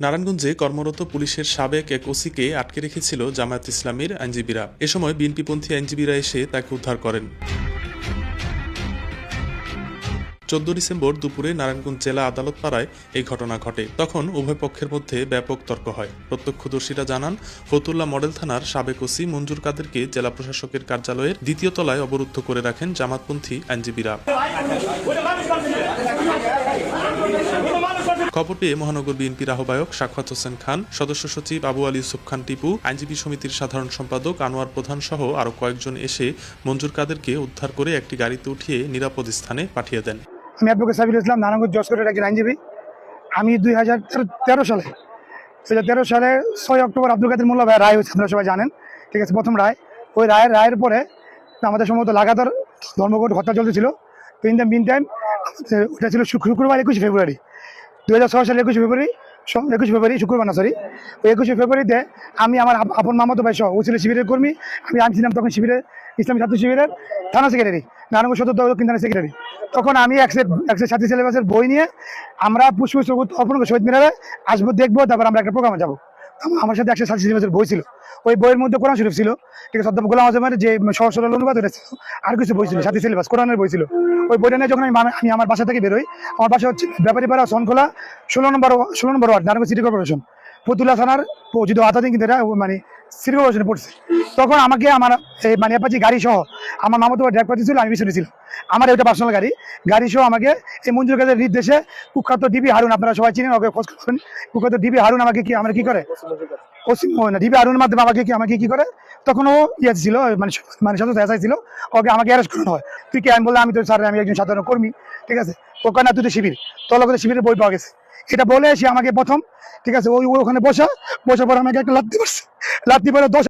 নারায়ণগঞ্জে কর্মরত পুলিশের সাবেক এক ওসিকে আটকে রেখেছিল জামায়াত ইসলামীর আইনজীবীরা। এ সময় বিএনপিপন্থী আইনজীবীরা এসে তাকে উদ্ধার করেন। 14 ডিসেম্বর দুপুরে নারায়ণগঞ্জ জেলা আদালত পাড়ায় এই ঘটনা ঘটে। তখন উভয় পক্ষের মধ্যে ব্যাপক তর্ক হয়। প্রত্যক্ষদর্শীরা জানান, ফতুল্লা মডেল থানার সাবেক ওসি মঞ্জুর কাদেরকে জেলা প্রশাসকের কার্যালয়ের দ্বিতীয় তলায় অবরুদ্ধ করে রাখেন জামাতপন্থী আইনজীবীরা। খবর পেয়ে মহানগর বিএনপির আহ্বায়ক সাখাওয়াত হোসেন খান, সদস্য সচিব আবু আলী ইউসুফ খান টিপু, আইনজীবী সমিতির সাধারণ সম্পাদক আনোয়ার প্রধান সহ আরো কয়েকজন এসে মঞ্জুর কাদেরকে উদ্ধার করে একটি গাড়িতে উঠিয়ে নিরাপদ স্থানে পাঠিয়ে দেন। আমি অ্যাডভোকেট সাবির ইসলাম, নারায়ণগঞ্জ জজ কোর্টের একজন আইনজীবী। আমি 2013 সালে 6 অক্টোবর আব্দুল কাদের মোল্লা ভাই রায় হয়েছে, আপনারা সবাই জানেন, ঠিক আছে, প্রথম রায়। ওই রায়ের পরে আমাদের সম্ভবত লাগাতার ধর্মঘট হত্যা চলতেছিল। তো ইন দ্য মিন টাইম ওটা ছিল শুক্রবার 21 ফেব্রুয়ারি 2006 সালের 21 ফেব্রুয়ারি শুক্রবার না, সরি, ওই 21 ফেব্রুয়ারিতে আমি আমার আপন মামাতো ভাই সহ, ও ছিল শিবিরের কর্মী, আমি ছিলাম তখন শিবিরের ইসলামী ছাত্র শিবিরের থানা সেক্রেটারি, নারায়ণগঞ্জ সদর দক্ষিণ থানা সেক্রেটারি। তখন আমি একশো সাথী সিলেবাসের বই নিয়ে আমরা পুষ্প অর্পণ করে শহীদ মিনারে আসবো, দেখবো, তারপর আমরা একটা প্রোগ্রামে যাবো। আমার সাথে 100 সাথী সিলেবাসের বই ছিল। ওই বইয়ের মধ্যে কোরআন শরীফ ছিল, ঠিক আছে, অধ্যাপক গোলাম আজমের যে সহজ সরল অনুবাদ ওটা ছিল, আর কিছু বই ছিল, সাথী সিলেবাস কোরআনের বই ছিল। ওই বইটা নিয়ে যখন আমি আমার বাসা থেকে বেরোই, আমার বাসা হচ্ছে ব্যাপারীপাড়া সনখোলা 16 নম্বর ward, Narayanganj city corporation, Fatullah থানার যদি আতাদিন কিন্তু এটা মানে সিটি কর্পোরেশনে পড়ছে। তখন আমাকে আমার মানে অ্যাপাচি গাড়ি সহ আমার মামাতো ভাই ড্রাইভ করতেছিল, আমি পিছনে ছিলাম, আমার এটা পার্সোনাল গাড়ি সহ আমাকে এই মঞ্জুর কাদের নির্দেশে কুখ্যাত ডিবি হারুন, আপনারা সবাই চিনেন, ওকে খোঁজ করবেন, কুখ্যাত ডিবি হারুন আমাকে কি করে ডিবি হারুনের মাধ্যমে আমাকে কি করে, তখন ও ছিল মানে সদস্য এসআই ছিল, ওকে আমাকে অ্যারেস্ট করানো হয়। তুই কি? আমি বললাম, আমি তো স্যার, আমি একজন সাধারণ কর্মী, ঠিক আছে। ওকে না, তুই তো শিবির, তোর লোকের শিবিরের বই পাওয়া গেছে, এটা বলে সে আমাকে প্রথম, ঠিক আছে, ওখানে বসার পর আমাকে একটা লাত্তি পরে 10